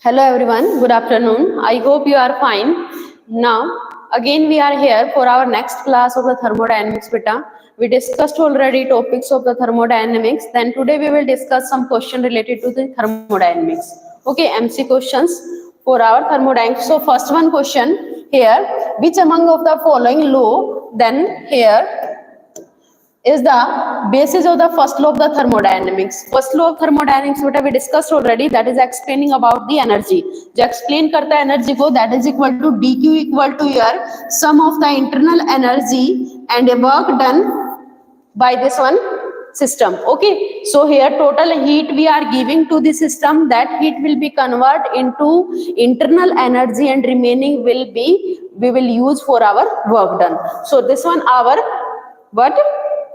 Hello everyone, good afternoon. I hope you are fine. Now, again we are here for our next class of the thermodynamics beta. We discussed already topics of the thermodynamics. Then today we will discuss some question related to the thermodynamics. Okay, MC questions for our thermodynamics. So first one question here, which among of the following law then here is the basis of the first law of the thermodynamics. First law of thermodynamics what we discussed already, that is explaining about the energy. जो explain करता है energy को, that is equal to dq equal to your sum of the internal energy and a work done by this one system. Okay, so here total heat we are giving to the system, that heat will be converted into internal energy and remaining will be we will use for our work done. So this one our what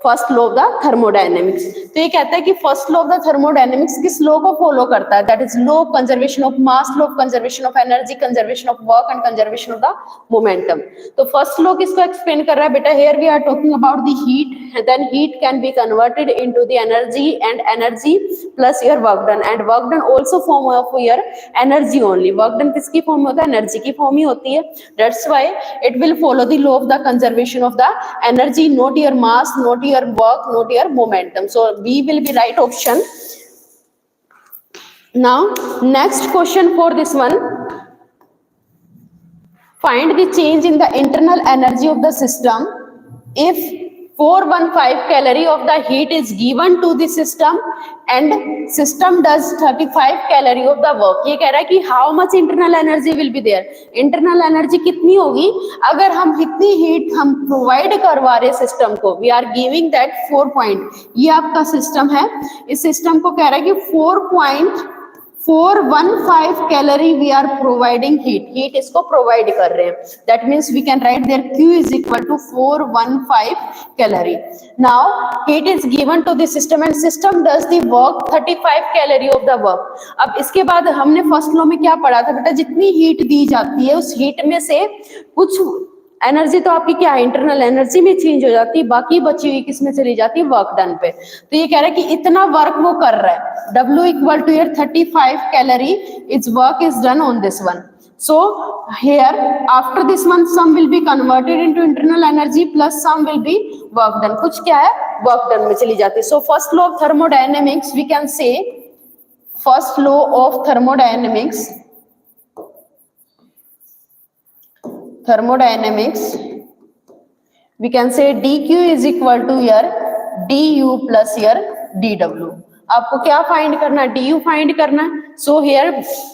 first law of the thermodynamics. तो ये कहता है कि first law of the thermodynamics किस law को follow करता है, that is law of conservation of mass, law of conservation of energy, conservation of work and conservation of the momentum. तो फर्स्ट लॉ किसको एक्सप्लेन कर रहा है बेटा, here we are talking about the heat, then heat can be converted into the energy and energy plus your work done, and work done also form of your energy only. Work done किसकी form में होता है, energy की form ही होती है. That's why it will follow the law of the conservation of the energy, not your mass, not your work, not your momentum. So B will be right option. Now next question for this one, find the change in the internal energy of the system if 415 calorie of the heat is given to the system and system does 35 calorie of the work. ये कह रहा है कि how much internal energy will be there. internal energy कितनी होगी अगर हम इतनी हीट हम प्रोवाइड करवा रहे सिस्टम को. We are giving that 4 point, ये आपका सिस्टम है, इस सिस्टम को कह रहा है कि 4.415 calorie we are providing heat इसको प्रोवाइड कर रहे हैं. That means we can write there Q is equal to 415 calorie. Now heat is given to the system and system does the work 35 calorie of the work. अब इसके बाद हमने first law में क्या पढ़ा था बेटा, जितनी हीट दी जाती है उस हीट में से कुछ एनर्जी तो आपकी क्या है, इंटरनल एनर्जी में चेंज हो जाती है, बाकी बची हुई किसमें चली जाती है, वर्क डन पे. तो ये कह रहा है कि इतना वर्क वो कर रहा है, W equal to your 35 calorie is work is done on this one. So here after this one some will be converted into internal energy plus some will be work done, कुछ क्या है work done में चली जाती है. So first law of thermodynamics we can say, first law of thermodynamics we can say dq is equal to your du plus your dw. आपको क्या find करना है, du फाइंड करना है. So here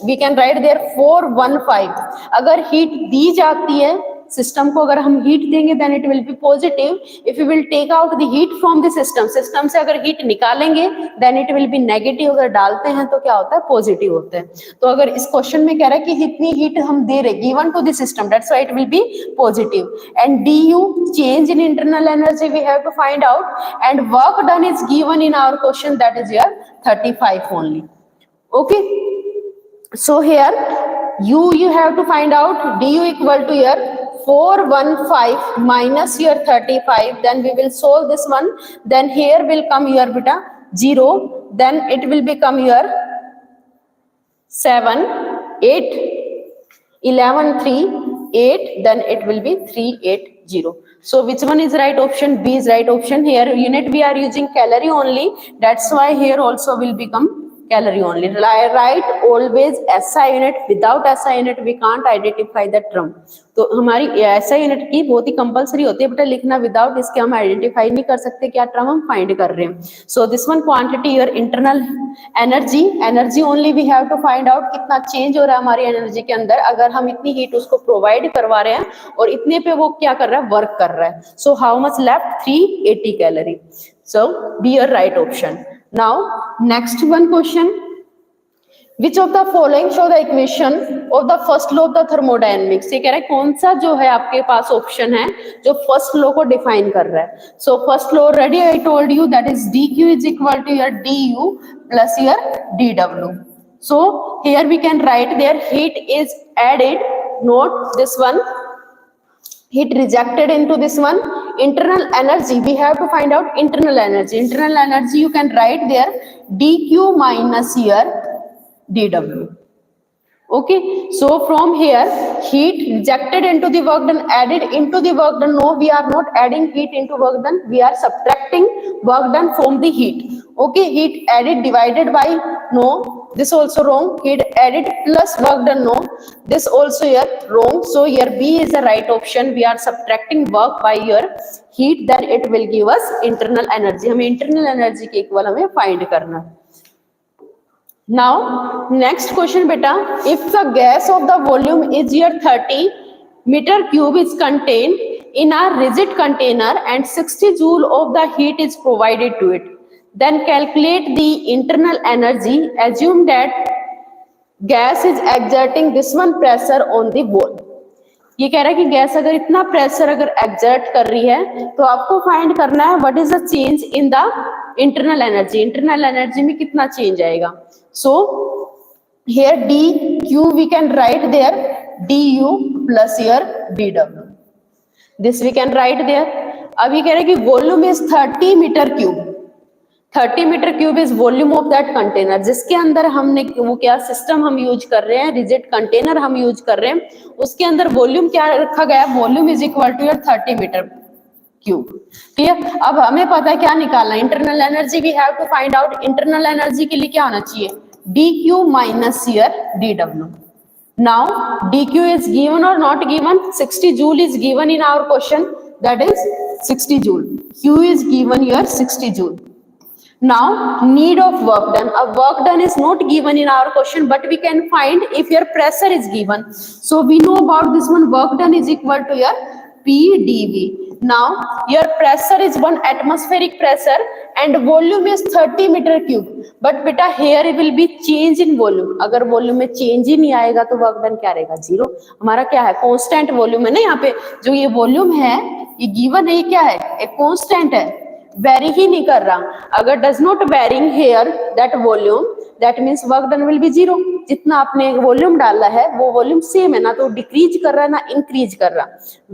we can write there 415. अगर heat दी जाती है system को, अगर हम हीट देंगे then it will be positive. If you will take out the heat from the system, system से अगर हीट निकालेंगे then it will be negative, अगर डालते हैं तो क्या होता है पॉजिटिव होता है. तो अगर इस क्वेश्चन में कह रहा है कि जितनी हीट हम दे रहे given to the system, that's why it will be positive. And du change in internal energy we have to find out, and work done is given in our question, that is your 35 only. Okay, so here you have to find out du equal to your 415 minus your 35, then we will solve this one, then here will come your beta 0, then it will become your 7 8 11 3 8, then it will be 380. So which one is right option? B is right option. Here unit we are using calorie only, that's why here also will become calorie only. Write always SI unit, without SI unit we can't identify the term. तो हमारी SI unit की बहुत ही compulsory होती है बेटा लिखना, without इसके हम आइडेंटिफाई नहीं कर सकते क्या टर्म हम फाइंड कर रहे हैं. So this one quantity your internal energy only we have to find out कितना चेंज हो रहा है हमारी एनर्जी के अंदर, अगर हम इतनी हीट उसको प्रोवाइड करवा रहे हैं और इतने पे वो क्या कर रहा है वर्क कर रहा है. So how much left, 380 calorie. So be your right option. Now next one question, which of the following show the equation of the first law of the thermodynamics. ये कह रहा है कौन सा जो है आपके पास ऑप्शन है जो फर्स्ट लॉ को डिफाइन कर रहा है. So first law already I told you, that is dq is equal to your du plus your dw. So here we can write there heat is added, not this one, heat rejected into this one. Internal energy we have to find out internal energy. Internal energy you can write there dq minus here dw. Okay, so from here, heat rejected into the work done, added into the work done. No, we are not adding heat into work done, we are subtracting work done from the heat. Okay, heat added divided by, no, this also wrong. Heat added plus work done, no, this also here wrong. So here B is the right option. We are subtracting work by your heat, then it will give us internal energy. हमें internal energy के equal हमें find करना है. Now next question beta, if the gas of the volume is here 30 meter cube is contained in a rigid container and 60 joule of the heat is provided to it, then calculate the internal energy. Assume that gas is exerting this one pressure on the wall. ये कह रहा है कि gas अगर इतना pressure अगर exert कर रही है तो आपको फाइंड करना है what is the change in the internal energy. Internal energy में कितना चेंज आएगा. So here D Q we can write there D U plus here D W, this we can write there. अब ये कह रहा है कि volume is 30 metre cube. 30 metre cube is volume of that container, जिसके अंदर हमने वो क्या सिस्टम हम यूज कर रहे हैं, रिजिड कंटेनर हम यूज कर रहे हैं, उसके अंदर वॉल्यूम क्या रखा गया, volume is equal to your 30 metre cube. ठीक है, अब हमें पता है क्या निकालना है, internal energy. We have to find out internal energy के लिए क्या होना चाहिए, D Q minus here D W. Now D Q is given और not given. 60 joule is given in our question, that is 60 joule. Q is given here 60 joule. Now need of work done. A work done is not given in our question, but we can find if your pressure is given. So we know about this one, work done is equal to your PdV. Now your pressure is 1 atmospheric pressure and volume is 30 meter cube. But beta here it will be change in volume. अगर volume में change ही नहीं आएगा तो work done क्या रहेगा, zero. हमारा क्या है, constant volume है ना. यहाँ पे जो ये volume है ये given है, ये क्या है, एक constant है, वेरी ही नहीं कर रहा. अगर does not varying here that volume, that means work done will be zero. जितना आपने वॉल्यूम डाला है वो वॉल्यूम सेम है ना, तो डिक्रीज कर रहा है ना इंक्रीज कर रहा,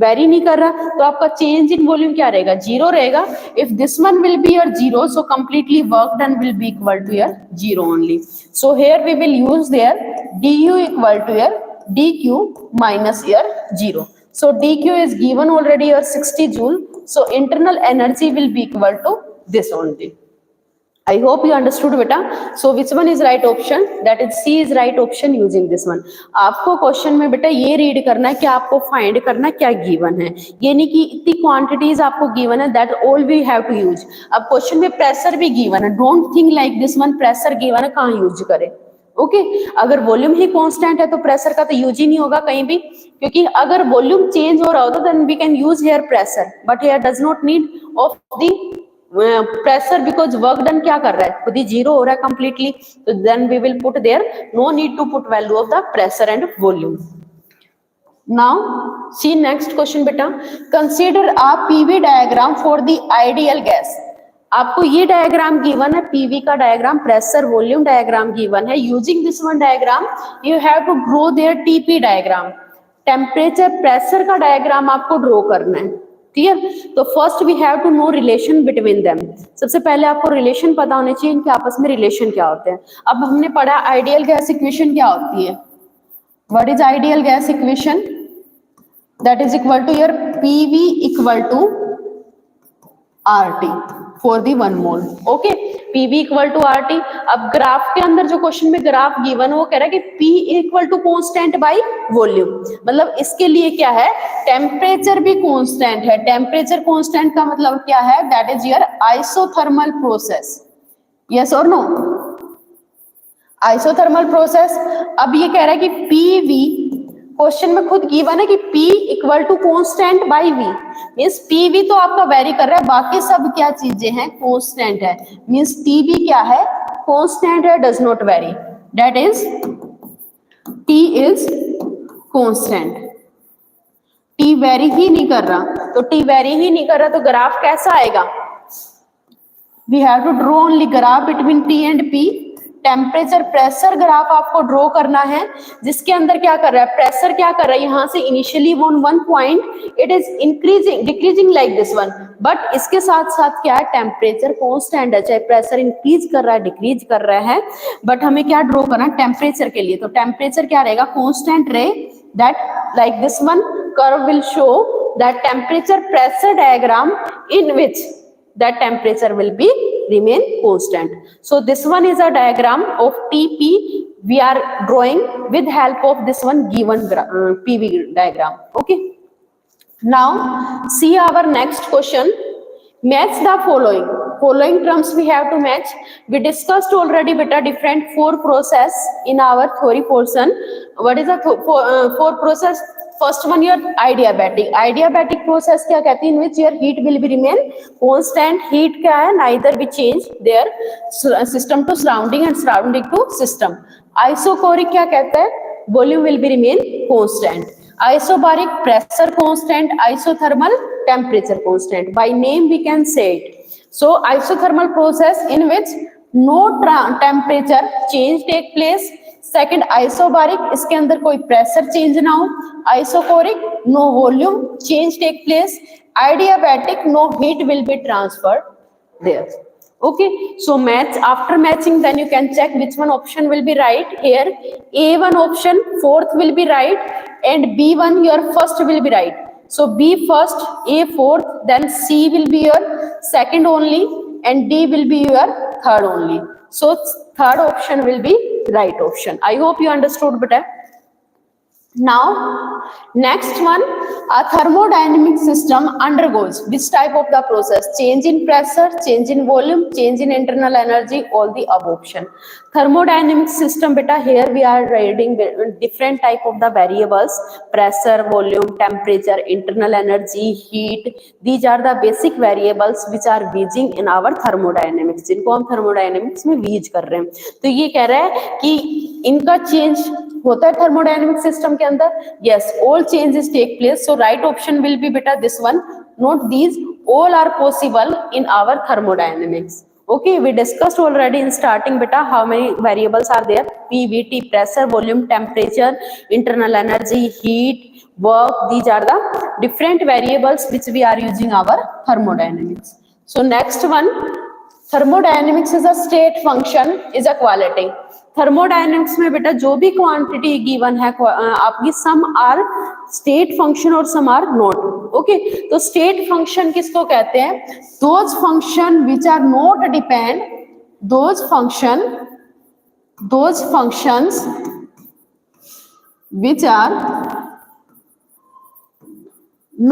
वेरी नहीं कर रहा, तो आपका चेंज इन वॉल्यूम क्या रहेगा, जीरो रहेगा. If this one will be your zero, so completely work done will be equal to your zero only. So here we will use there D U equal to your D Q minus your zero. So dq is given already your 60 joule. So internal energy will be equal to this only. I hope you understood beta. So which one is right option? That is C is right option using this one. आपको question में बेटा ये read करना है कि आपको find करना है क्या गिवन है. ये नहीं कि इतनी क्वांटिटीज आपको गिवन है, that all we have to use. अब क्वेश्चन में प्रेशर भी गिवन है, don't think like this one pressure given है कहाँ यूज करें. ओके, अगर वॉल्यूम ही कांस्टेंट है तो प्रेशर का तो यूज ही नहीं होगा कहीं भी, क्योंकि अगर वॉल्यूम चेंज हो रहा होता then we can use here pressure, but here does not need of the pressure because work done क्या कर रहा है, खुद ही जीरो हो रहा है कंप्लीटली. तो then we will put there no need to put value of the pressure and volume. Now see next question बेटा, consider a PV diagram for the ideal gas. आपको ये डायग्राम गिवन है, PV का diagram, pressure volume diagram given है. Using this one diagram you have to draw there TP diagram. Temperature pressure का diagram आपको draw करना है. ठीक है, तो first we have to know relation between them. सबसे पहले आपको रिलेशन पता होने चाहिए इनके आपस में रिलेशन क्या होते हैं. अब हमने पढ़ा आइडियल गैस इक्वेशन क्या होती है. What is ideal gas equation, that is equal to your PV equal to RT for the 1 mole. Okay, PV equal to RT. अब ग्राफ के अंदर जो क्वेश्चन में ग्राफ गिवन वो कह रहा है कि P equal to constant by volume. मतलब इसके लिए क्या है, टेम्परेचर भी कांस्टेंट है. टेम्परेचर कांस्टेंट का मतलब क्या है, that is your isothermal process. Yes और नो, आइसोथर्मल प्रोसेस. अब ये कह रहा है कि पीवी, क्वेश्चन में खुद गिवन है कि P equal to constant by V, means PV तो आपका वेरी कर रहा है, बाकी सब क्या चीजें हैं, कांस्टेंट है. मींस TB क्या है, कांस्टेंट है, does not vary, that is T is constant. T vary ही नहीं कर रहा, तो T वेरी ही नहीं कर रहा तो ग्राफ कैसा आएगा, we have to draw only graph between T and P. Temperature pressure graph आपको ड्रॉ करना है, जिसके अंदर क्या कर रहा है, प्रेशर क्या कर रहा है, यहाँ से initially on one point it is increasing decreasing like this one, but इसके साथ साथ क्या है, टेम्परेचर कांस्टेंट है, चाहे प्रेशर इंक्रीज कर रहा है डिक्रीज कर रहा है, बट हमें क्या ड्रॉ करना है टेम्परेचर के लिए, तो टेम्परेचर क्या रहेगा, कांस्टेंट रहे, that like this one curve will show that temperature pressure diagram in which that temperature will be remain constant. So this one is a diagram of TP we are drawing with help of this one given PV diagram. Okay, now see our next question. Match the following terms we have to match. We discussed already beta different four process in our theory portion. What is the four process? First one, your adiabatic process क्या कहती है, in which your heat will be remain constant. Heat क्या है, neither we change their system to surrounding and surrounding to system. Isochoric क्या कहता है, volume will be remain constant. Isobaric pressure constant, isothermal temperature constant. By name we can say it. So isothermal process in which no temperature change take place. Second isobaric, इसके अंदर कोई pressure change ना हो. Isochoric, no volume change take place. Adiabatic, no heat will be transferred there. Okay, so match, after matching then you can check which one option will be right. Here A1 option fourth will be right and B1 your first will be right. So B first, A fourth, then C will be your second only and D will be your third only. So third option will be right option. I hope you understood better. Now next one, a thermodynamic system undergoes which type of the process? Change in pressure, change in volume, change in internal energy, all the above option. Thermodynamic system beta, here we are reading different type of the variables: pressure, volume, temperature, internal energy, heat. These are the basic variables which are using in our thermodynamics, जिनको हम thermodynamics में use कर रहे हैं. तो ये कह रहा है कि इनका चेंज होता है थर्मोडायनेमिक सिस्टम के अंदर. Yes, all changes take place. So right option will be बेटा this one. Note these, all are possible in our thermodynamics. Okay, we discussed already in starting beta how many variables are there: P, V, T, pressure, volume, temperature, internal energy, heat, work. These are the different variables which we are using our thermodynamics. So next one, thermodynamics is a state function, is a quality. Thermodynamics में बेटा जो भी quantity given है आपकी, some are state function और some are not. Okay, तो state function किसको कहते हैं? Those function which are not depend, those functions which are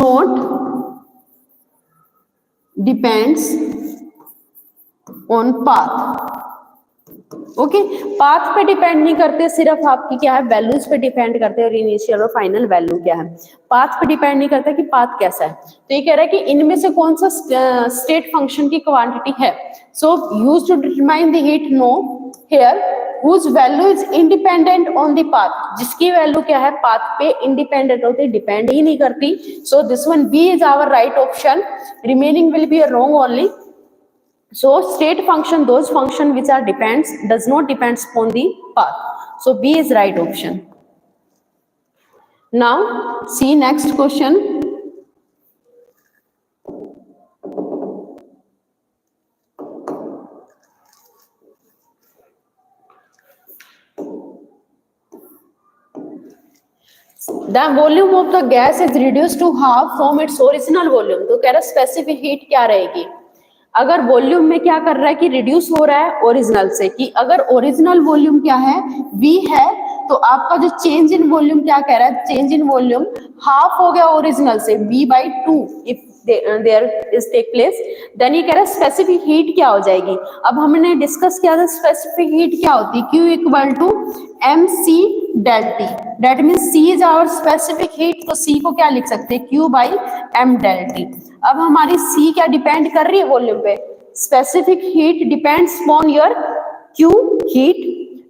not depends on path. Okay, path पे डिपेंड नहीं करते, सिर्फ आपकी क्या है, वैल्यूज पे डिपेंड करते हैं और इनिशियल और फाइनल वैल्यू क्या है. पाथ पे डिपेंड नहीं करता कि पाथ कैसा है. तो ये कह रहा है कि इनमें से कौन सा स्टेट फंक्शन की क्वांटिटी है. So use to determine the heat, no here whose value is independent on the path, जिसकी वैल्यू क्या है, पाथ पे इंडिपेंडेंट होती है, डिपेंड ही नहीं करती. So this one B is our right option. Remaining will be wrong only. So state function, those function which are does not depends upon the path. So B is right option. Now see next question. The volume of the gas is reduced to half from its original volume. तो कह रहा specific heat क्या रहेगी. अगर volume में क्या कर रहा है कि रिड्यूस हो रहा है ओरिजिनल से, कि अगर ओरिजिनल वॉल्यूम क्या है, V है, तो आपका जो चेंज इन वॉल्यूम क्या कह रहा है, चेंज इन वॉल्यूम हाफ हो गया ओरिजिनल से, V/2 if there is take place. Then ये कह रहा है स्पेसिफिक हीट क्या हो जाएगी. अब हमने डिस्कस किया था स्पेसिफिक हीट क्या होती है, Q = mc ∆T. That means C is our specific heat. तो C को क्या लिख सकते हैं, Q/m ∆T. अब हमारी C क्या डिपेंड कर रही है वॉल्यूम पे, specific heat depends upon your Q heat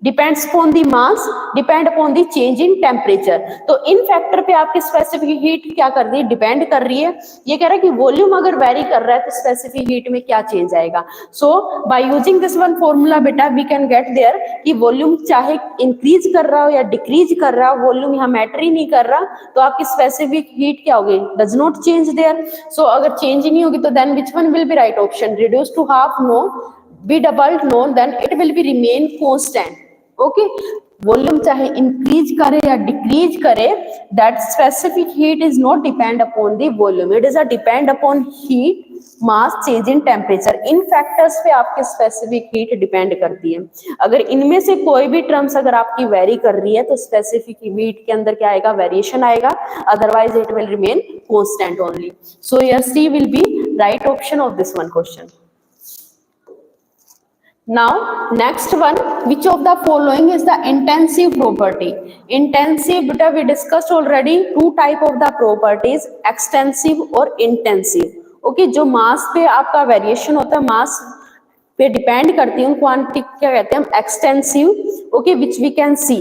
depends upon the mass, depend upon the change in temperature. तो इन फैक्टर पे आपकी स्पेसिफिक हीट क्या कर रही है, डिपेंड कर रही है। ये कह रहा है कि वॉल्यूम अगर वेरी कर रहा है तो स्पेसिफिक हीट में क्या चेंज आएगा। So by using this one formula बेटा वी कैन गेट देयर कि वॉल्यूम चाहे इंक्रीज कर रहा हो या डिक्रीज कर रहा हो, वॉल्यूम यहाँ मैटर ही नहीं कर रहा, तो आपकी स्पेसिफिक हीट क्या होगी, does not change there. So अगर चेंज ही नहीं होगी तो then which one will be right option, reduce to half no, B doubled no, then it will be remain constant. Okay, volume चाहे इंक्रीज करे या डिक्रीज करे, that specific heat is not depend upon the volume, it is a depend upon heat, mass, change in temperature. इन factors पे आपके specific heat depend करती है। अगर इनमें से कोई भी टर्म्स अगर आपकी वेरी कर रही है तो स्पेसिफिक हीट के अंदर क्या आएगा, वेरिएशन आएगा, otherwise it will remain constant only. So here C will be right option of this one question. Now next one, which of the following is the intensive property? Intensive beta we discussed already, two type of the properties, extensive और intensive। Okay, जो मास पे आपका variation होता है, मास पे depend करती है, उन क्वांटिटी क्या कहते हैं हम, extensive. Okay, which we can see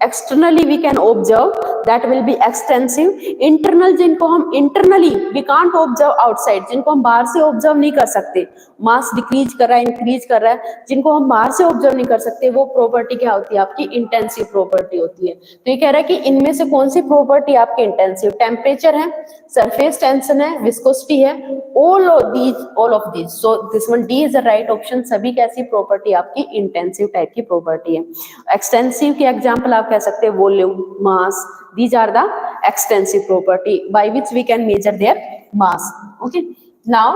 externally we can observe, that will be extensive। internal जिनको हम internally we can't observe outside, जिनको हम बाहर से observe नहीं कर सकते, मास डिक्रीज कर रहा है इंक्रीज कर रहा है, जिनको हम बाहर से ऑब्जर्व नहीं कर सकते, वो प्रॉपर्टी क्या होती है आपकी, इंटेंसिव प्रॉपर्टी होती है। तो ये कह रहा है कि इनमें से कौन सी प्रॉपर्टी आपकी इंटेंसिव, टेम्परेचर है, सरफेस टेंशन है, विस्कोसिटी है, all of these. So this one D is the right option. सभी कैसी प्रॉपर्टी आपकी इंटेंसिव टाइप की प्रॉपर्टी है। एक्सटेंसिव के एग्जाम्पल आप कह सकते हैं volume, mass, these are the extensive property by which we can measure their mass। okay, now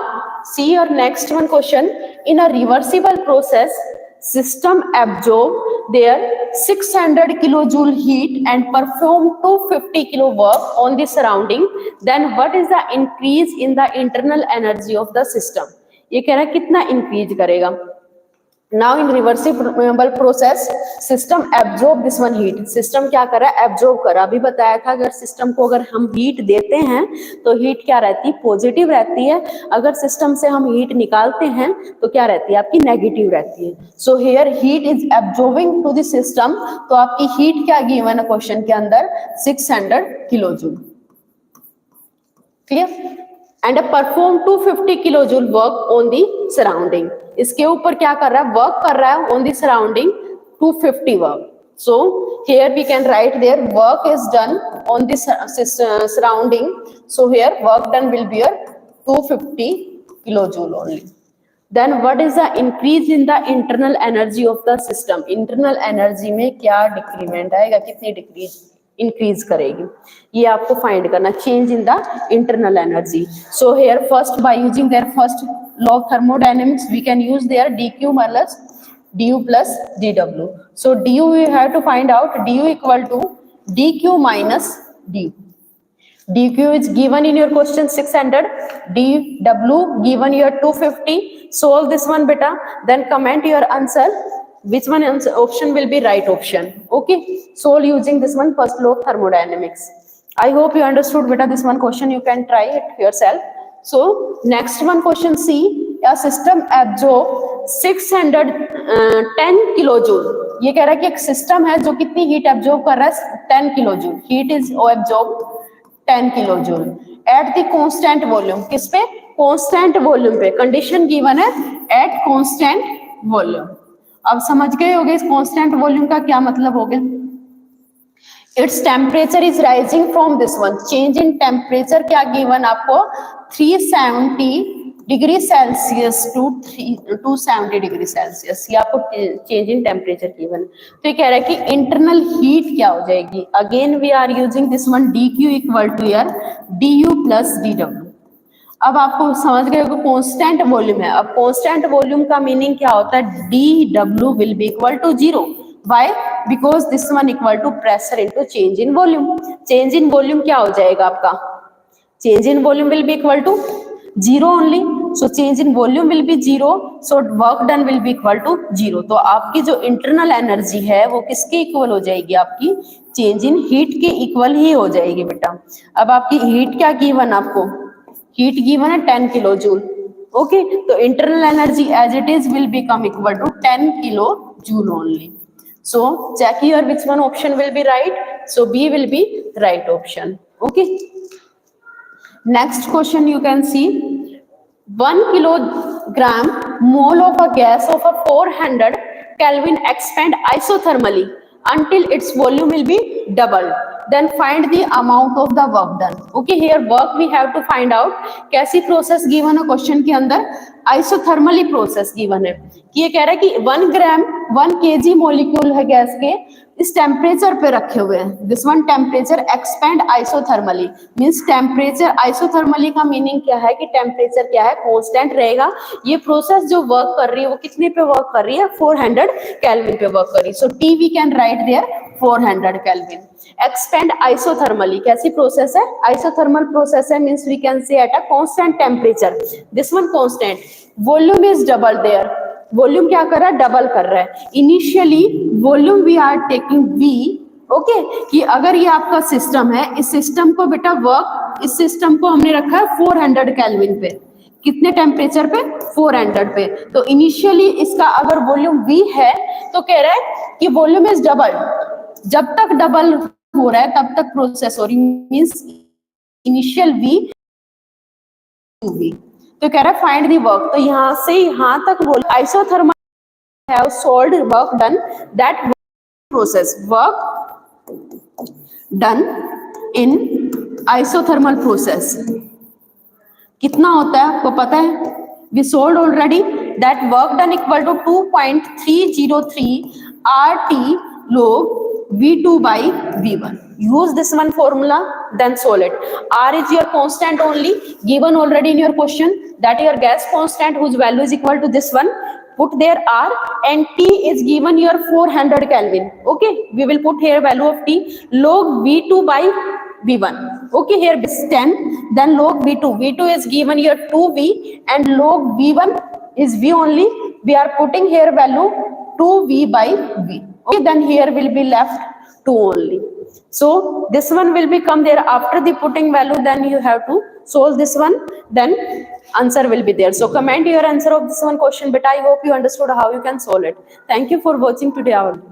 see your next one question, in a reversible process system absorb their 600 kilojoule heat and perform 250 kilo work on the surrounding, then what is the increase in the internal energy of the system। ये कह रहा है कितना increase करेगा। Now in reversible process system absorb this one heat, system क्या कर रहा है, एब्जॉर्ब कर रहा है। अभी बताया था अगर सिस्टम को अगर हम हीट देते हैं तो हीट क्या रहती है, पॉजिटिव रहती है, अगर सिस्टम से हम हीट निकालते हैं तो क्या रहती है आपकी, नेगेटिव रहती है। So here heat is absorbing to the system, तो आपकी हीट क्या गिवन है क्वेश्चन के अंदर, 600 kilojoule. Clear, and perform 250 kilojoule work on the surrounding, इसके ऊपर क्या कर रहा है, वर्क कर रहा है on the surrounding 250 work. So here we can write there work is done on the surrounding, so here work done will be 250 kilojoule only. Then what is the increase in the internal energy of the system, internal energy में क्या decrement आएगा, कितनी decrease increase करेगी, ये आपको find करना, change in the internal energy. So here first by using there first law of thermodynamics we can use there dq minus du plus dw। So du we have to find out, du equal to dq minus du, dq is given in your question 600, dw given your 250, solve this one beta, then comment your answer, which one option will be right option। okay, solve using this one first law of thermodynamics। I hope you understood beta this one question, you can try it yourself। so next one question, see a system absorb 610 kilojoule। ये कह रहा है कि एक system है जो कितनी heat absorb कर रहा है, 10 kilojoule, heat is absorb 10 kilojoule at the constant volume, किस पे, कांस्टेंट वॉल्यूम पे, कंडीशन गिवन है एट कांस्टेंट वॉल्यूम। अब समझ गए होंगे इस कांस्टेंट वॉल्यूम का क्या मतलब हो गया, it's temperature is rising from this one, change in temperature क्या गिवन आपको, 370 degree Celsius to 270 degree Celsius, ये आपको चेंज इन टेम्परेचर गिवन। तो ये कह रहा है कि इंटरनल हीट क्या हो जाएगी, again we are using this one dq equal to यार du प्लस dw। अब आपको समझ गए हो कांस्टेंट वॉल्यूम है, अब कांस्टेंट वॉल्यूम का मीनिंग क्या होता है, dw will be equal to 0, why, because this one equal to pressure into change in volume. Change in volume क्या हो जाएगा आपका, change in volume will be equal to 0 only, so change in volume will be 0, so work done will be equal to 0। तो आपकी जो internal energy है वो किसके इक्वल हो जाएगी, आपकी चेंज इन हीट के इक्वल ही हो जाएगी बेटा। अब आपकी हीट क्या गिवन, आपको हीट गिवन है 10 किलो जूल। ओके, तो internal energy as it is will become equal to 10 kilo joule only. So check here which one option will be right. So B will be right option. Okay. Next question you can see, 1 kilogram mole of a gas of a 400 Kelvin expand isothermally until its volume will be doubled. Then find the amount of the work done. Okay, here work we have to find out. कैसी process given है question के अंदर, isothermally process given है कि ये कह रहा है कि 1 ग्राम 1 kg मॉलिक्यूल है गैस के, इस टेम्परेचर पे रखे हुए हैं. This one temperature expand isothermally means temperature, isothermally का मीनिंग क्या है कि टेम्परेचर क्या है, कांस्टेंट रहेगा. ये प्रोसेस जो वर्क कर रही है वो कितने पे वर्क कर रही है, 400 केल्विन पे वर्क कर रही है. So T we can write there 400 kelvin. Expand isothermally कैसी प्रोसेस है, आइसोथर्मल प्रोसेस है means we can say at a constant temperature. This one constant. Volume is double there. Volume क्या कर रहा है, डबल कर रहा है. Initially volume we are taking V. Okay, कि अगर ये आपका सिस्टम है, इस सिस्टम को बेटा वर्क, इस सिस्टम को हमने रखा है 400 केल्विन पे. कितने टेम्परेचर पे, 400 पे. तो इनिशियली इसका अगर वॉल्यूम V है तो कह रहा है कि वॉल्यूम इज डबल. जब तक डबल हो रहा है तब तक प्रोसेस हो रही, means initial V to V. तो कह रहा है फाइंड दी वर्क. तो यहां से यहां तक बोल isothermal have solved work done, that process work done in isothermal process कितना होता है आपको पता है, we solved already. That work done equal to 2.303 RT log V2 by V1. Use this one formula, then solve it. R is your constant only, given already in your question, that your gas constant whose value is equal to this one. Put there R, and T is given your 400 Kelvin. Okay, we will put here value of T, log V2 by V1. Okay, here is 10, then log V2. V2 is given here 2V, and log V1 is V only. We are putting here value 2V by V. Okay, then here will be left 2 only. So this one will become there after the putting value. Then you have to solve this one. Then answer will be there. So comment your answer of this one question. But I hope you understood how you can solve it. Thank you for watching today our video.